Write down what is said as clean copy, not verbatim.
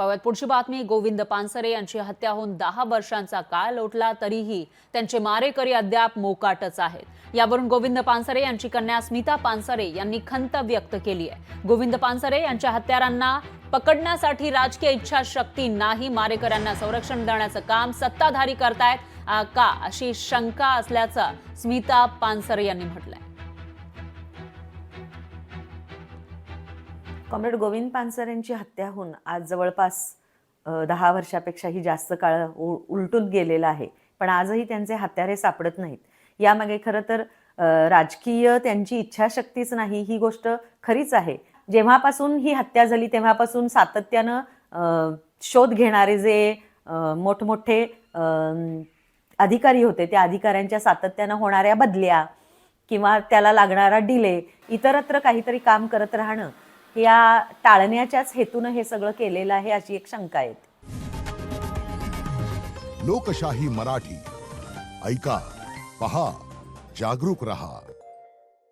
पाहूयात पुढची बातमी। गोविंद पानसरे यांची हत्या होऊन 10 वर्षांचा काळ लोटला तरीही त्यांचे मारेकरी अद्याप मोकाटच आहेत। यावरून गोविंद पानसरे यांची कन्या स्मिता पानसरे यांनी खंत व्यक्त केली आहे। गोविंद पानसरे यांच्या हत्यारांना पकडण्यासाठी राजकीय इच्छाशक्ती नाही, मारेकऱ्यांना संरक्षण देण्याचं काम सत्ताधारी करतायत का अशी शंका असल्याचं स्मिता पानसरे यांनी म्हटलंय। कॉम्रेड गोविंद पानसरेंची हत्या होऊन आज जवळपास 10 वर्षापेक्षाही जास्त काळ उलटून गेलेला आहे, पण आजही त्यांचे हत्यारे सापडत नाहीत। यामागे खरं तर राजकीय त्यांची इच्छाशक्तीच नाही ही गोष्ट खरीच आहे। जेव्हापासून ही हत्या झाली तेव्हापासून सातत्यानं शोध घेणारे जे मोठमोठे अधिकारी होते त्या अधिकाऱ्यांच्या सातत्यानं होणाऱ्या बदल्या किंवा त्याला लागणारा डिले, इतरत्र काहीतरी काम करत राहणं या टाळण्याच्याच हेतून हे सगळं केलेलं आहे अशी एक शंका आहे। लोकशाही मराठी ऐका, पहा, जागरूक रहा।